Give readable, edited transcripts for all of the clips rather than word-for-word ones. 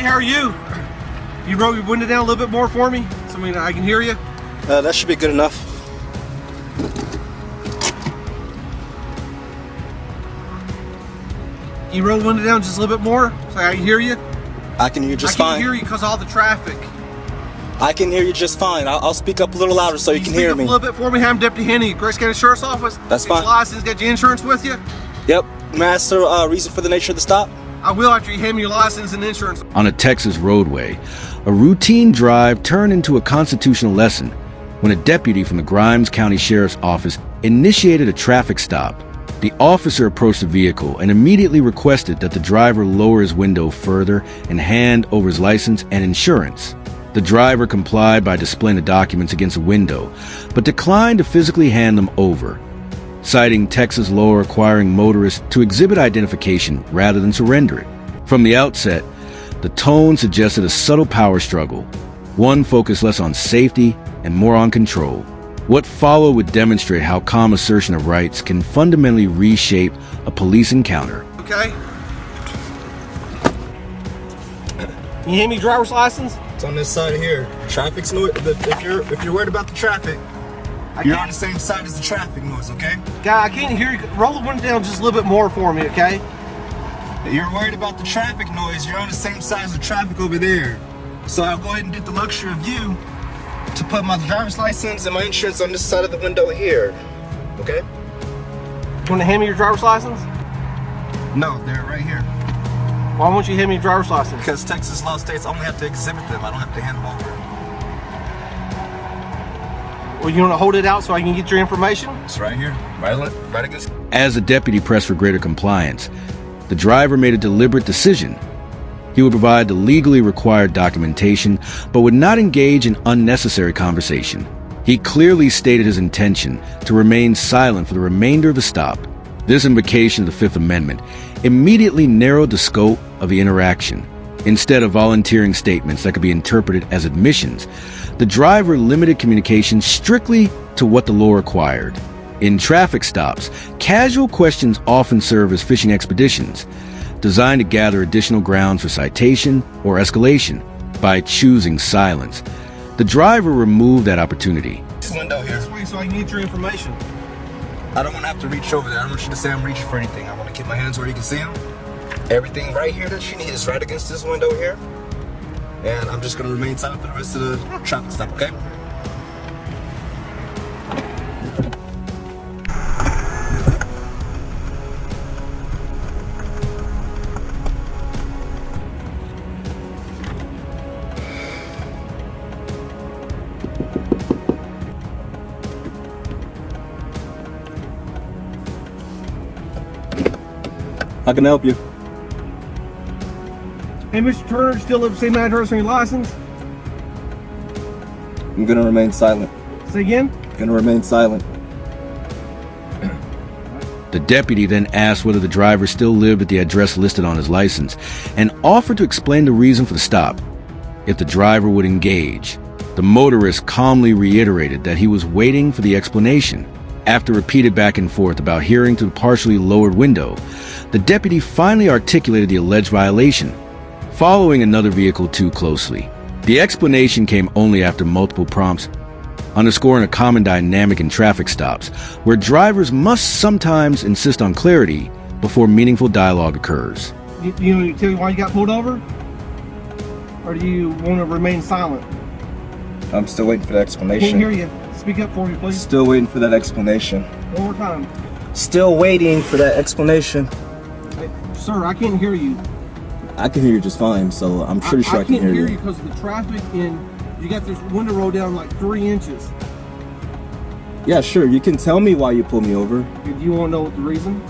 how are you? You roll your window down a little bit more for me, so I can hear you. That should be good enough. You roll the window down just a little bit more, so I can hear you. I can hear you just fine. I can hear you because of all the traffic. I can hear you just fine. I'll speak up a little louder so you can hear me. Speak up a little bit for me. I'm Deputy Henny, Grace County Sheriff's Office. That's fine. Get your license, get your insurance with you. Yep. May I ask the reason for the nature of the stop? I will after you hand me your license and insurance. On a Texas roadway, a routine drive turned into a constitutional lesson when a deputy from the Grimes County Sheriff's Office initiated a traffic stop. The officer approached the vehicle and immediately requested that the driver lower his window further and hand over his license and insurance. The driver complied by displaying the documents against the window, but declined to physically hand them over, citing Texas law requiring motorists to exhibit identification rather than surrender it. From the outset, the tone suggested a subtle power struggle, one focused less on safety and more on control. What followed would demonstrate how calm assertion of rights can fundamentally reshape a police encounter. Okay. Can you hand me your driver's license? It's on this side here. Traffic's noise. If you're worried about the traffic, you're on the same side as the traffic noise, okay? Guy, I can't hear you. Roll the window down just a little bit more for me, okay? You're worried about the traffic noise. You're on the same side as the traffic over there. So I'll go ahead and get the luxury of you to put my driver's license and my insurance on this side of the window here, okay? You want to hand me your driver's license? No, they're right here. Why won't you hand me your driver's license? Because Texas law states I only have to exhibit them. I don't have to hand them over. Well, you want to hold it out so I can get your information? It's right here, right against. As the deputy pressed for greater compliance, the driver made a deliberate decision. He would provide the legally required documentation, but would not engage in unnecessary conversation. He clearly stated his intention to remain silent for the remainder of the stop. This invocation of the Fifth Amendment immediately narrowed the scope of the interaction. Instead of volunteering statements that could be interpreted as admissions, the driver limited communication strictly to what the law required. In traffic stops, casual questions often serve as fishing expeditions, designed to gather additional grounds for citation or escalation. By choosing silence, the driver removed that opportunity. This window here. This way so I can get your information. I don't want to have to reach over there. I don't want you to say I'm reaching for anything. I want to keep my hands where you can see them. Everything right here that you need is right against this window here. And I'm just going to remain silent for the rest of the traffic stop, okay? How can I help you? Hey, Mr. Turner, still live the same address on your license? I'm gonna remain silent. Say again? Gonna remain silent. The deputy then asked whether the driver still lived at the address listed on his license and offered to explain the reason for the stop. If the driver would engage, the motorist calmly reiterated that he was waiting for the explanation. After repeated back and forth about hearing through the partially lowered window, the deputy finally articulated the alleged violation, following another vehicle too closely. The explanation came only after multiple prompts, underscoring a common dynamic in traffic stops, where drivers must sometimes insist on clarity before meaningful dialogue occurs. You want me to tell you why you got pulled over? Or do you want to remain silent? I'm still waiting for the explanation. Can't hear you. Speak up for me, please. Still waiting for that explanation. One more time. Still waiting for that explanation. Hey, sir, I can't hear you. I can hear you just fine, so I'm pretty sure I can hear you. I can't hear you because of the traffic and you got this window rolled down like 3 inches. Yeah, sure. You can tell me why you pulled me over. Do you want to know what the reason?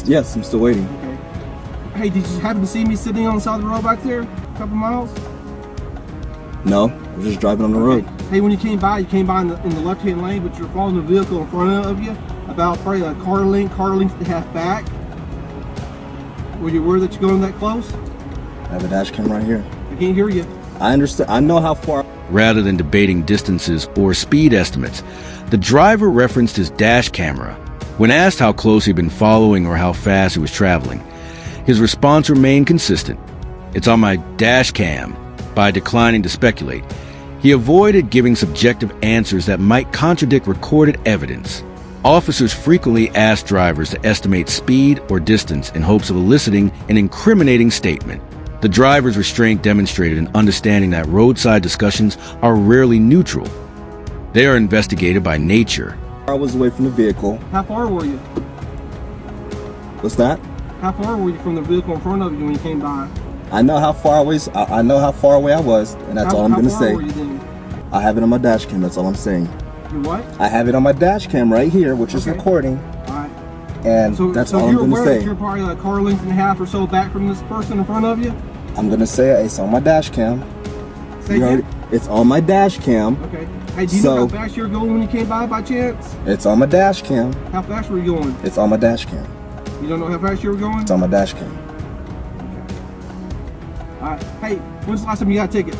Yes, I'm still waiting. Okay. Hey, did you happen to see me sitting on the side of the road back there a couple miles? No, I'm just driving on the road. Hey, when you came by in the left-hand lane, but you're following the vehicle in front of you, about probably a car length and a half back. Were you aware that you're going that close? I have a dash cam right here. I can't hear you. I understand. I know how far. Rather than debating distances or speed estimates, the driver referenced his dash camera. When asked how close he'd been following or how fast he was traveling, his response remained consistent. "It's on my dash cam." By declining to speculate, he avoided giving subjective answers that might contradict recorded evidence. Officers frequently ask drivers to estimate speed or distance in hopes of eliciting an incriminating statement. The driver's restraint demonstrated an understanding that roadside discussions are rarely neutral. They are investigated by nature. I was away from the vehicle. How far were you? What's that? How far were you from the vehicle in front of you when you came by? I know how far away. I know how far away I was, and that's all I'm gonna say. How far were you then? I have it on my dash cam. That's all I'm saying. You what? I have it on my dash cam right here, which is recording. All right. And that's all I'm you're gonna aware say. that you're probably a car length and a half or so back from this person in front of you? I'm gonna say it's on my dash cam. Say You heard again? it? It's on my dash cam. Okay. Hey, do you know how fast you were going when you came by chance? It's on my dash cam. How fast were you going? It's on my dash cam. You don't know how fast you were going? It's on my dash cam. All right. Hey, when's the last time you got a ticket?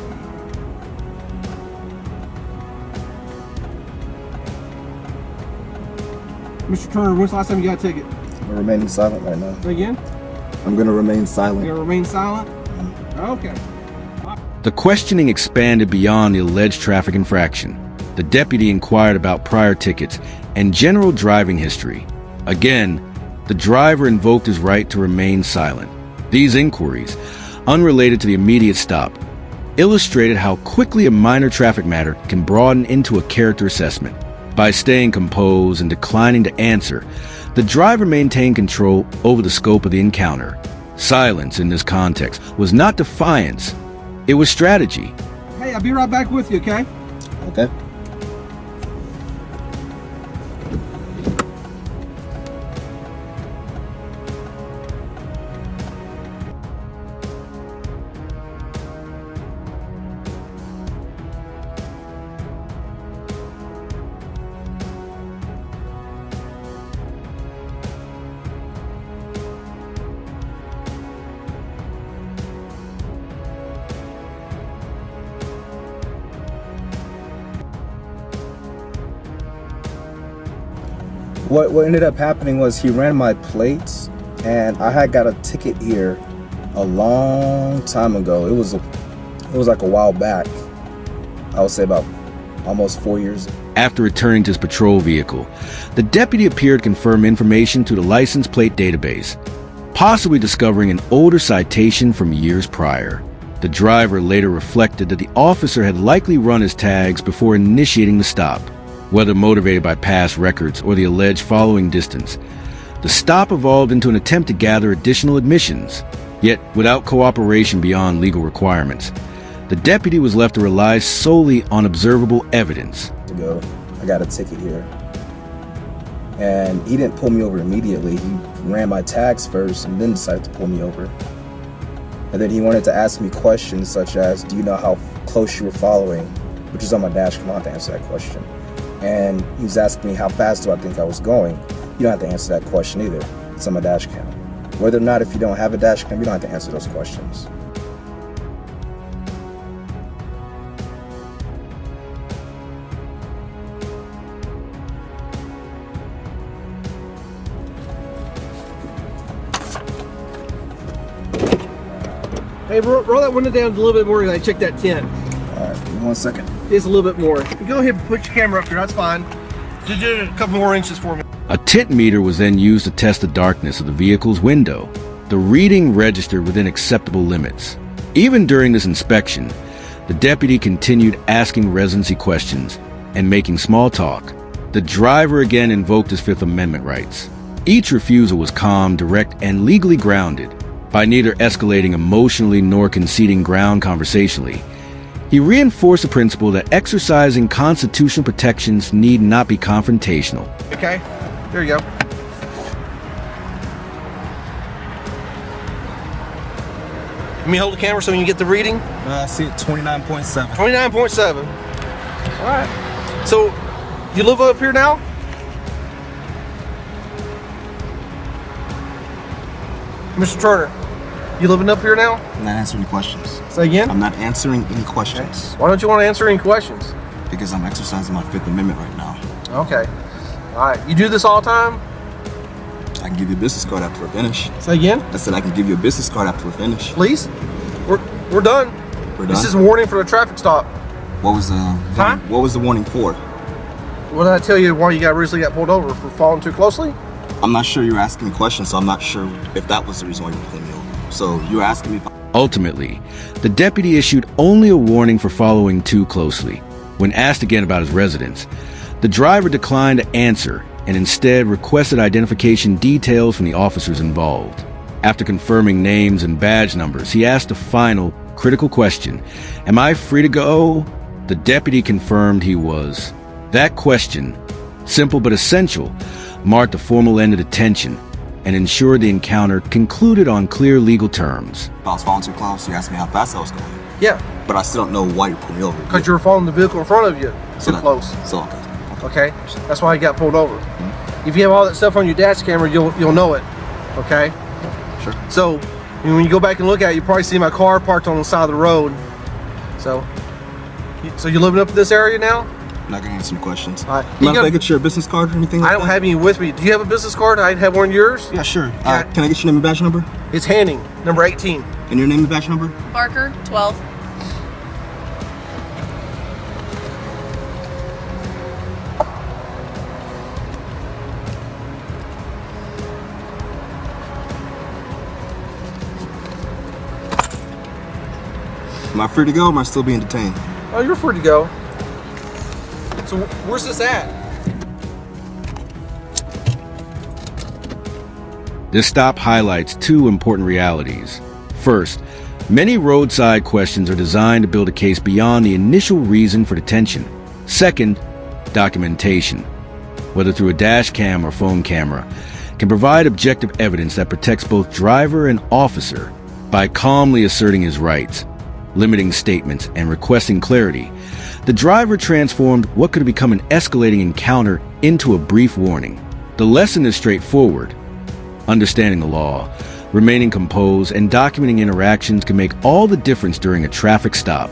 Mr. Turner, when's the last time you got a ticket? I'm remaining silent right now. Say again? I'm gonna remain silent. You're gonna remain silent? Okay. The questioning expanded beyond the alleged traffic infraction. The deputy inquired about prior tickets and general driving history. Again, the driver invoked his right to remain silent. These inquiries, unrelated to the immediate stop, illustrated how quickly a minor traffic matter can broaden into a character assessment. By staying composed and declining to answer, the driver maintained control over the scope of the encounter. Silence in this context was not defiance, it was strategy. Hey, I'll be right back with you, okay? Okay. What ended up happening was he ran my plates, and I had got a ticket here a long time ago. It was like a while back. I would say about almost 4 years. After returning to his patrol vehicle, the deputy appeared to confirm information to the license plate database, possibly discovering an older citation from years prior. The driver later reflected that the officer had likely run his tags before initiating the stop. Whether motivated by past records or the alleged following distance, the stop evolved into an attempt to gather additional admissions, yet without cooperation beyond legal requirements. The deputy was left to rely solely on observable evidence. I got a ticket here, and he didn't pull me over immediately. He ran my tags first and then decided to pull me over. And then he wanted to ask me questions such as, do you know how close you were following? Which is on my dash cam. I don't have to answer that question. And he was asking me how fast do I think I was going. You don't have to answer that question either. It's on my dash cam. Whether or not if you don't have a dash cam, you don't have to answer those questions. Hey, roll that window down a little bit more and I check that tint. All right, give me 1 second. Just a little bit more. Go ahead and put your camera up here, that's fine. Just do a couple more inches for me. A tint meter was then used to test the darkness of the vehicle's window. The reading registered within acceptable limits. Even during this inspection, the deputy continued asking residency questions and making small talk. The driver again invoked his Fifth Amendment rights. Each refusal was calm, direct, and legally grounded. By neither escalating emotionally nor conceding ground conversationally, he reinforced the principle that exercising constitutional protections need not be confrontational. Okay, there you go. Let me hold the camera so you can get the reading. I see it 29.7. 29.7. All right. So, you live up here now? Mr. Turner, you living up here now? I'm not answering any questions. Say again? I'm not answering any questions. Why don't you want to answer any questions? Because I'm exercising my Fifth Amendment right now. Okay. All right. You do this all the time? I can give you a business card after we're finished. Say again? I said I can give you a business card after we're finished. Please? We're done. We're This done? is a warning for the traffic stop. What was the Huh? What was the warning for? What did I tell you why you recently got pulled over? For following too closely? I'm not sure you were asking me questions, so I'm not sure if that was the reason why you were pulling me over. So you were asking me if Ultimately, the deputy issued only a warning for following too closely. When asked again about his residence, the driver declined to answer and instead requested identification details from the officers involved. After confirming names and badge numbers, he asked a final, critical question: "Am I free to go?" The deputy confirmed he was. That question, simple but essential, marked the formal end of detention and ensured the encounter concluded on clear legal terms. I was following too close, you asked me how fast I was going. Yeah, But I still don't know why you pulled me over. because you were following the vehicle in front of you too that- close. So okay. Okay, that's why you got pulled over. If you have all that stuff on your dash camera, you'll know it. Okay. Sure. So when you go back and look at it, you probably see my car parked on the side of the road. So you living up in this area now? I'm not gonna answer any questions. All right. You mind You if I got- get your business card or anything like I don't that? have any with me. Do you have a business card? I have one of yours. Yeah, sure. Yeah. Can I get your name and badge number? It's Hanning, number 18. And your name and badge number? Barker, 12. Am I free to go or am I still being detained? Oh, you're free to go. So where's this at? This stop highlights two important realities. First, many roadside questions are designed to build a case beyond the initial reason for detention. Second, documentation, whether through a dash cam or phone camera, can provide objective evidence that protects both driver and officer. By calmly asserting his rights, limiting statements, and requesting clarity, the driver transformed what could have become an escalating encounter into a brief warning. The lesson is straightforward. Understanding the law, remaining composed, and documenting interactions can make all the difference during a traffic stop.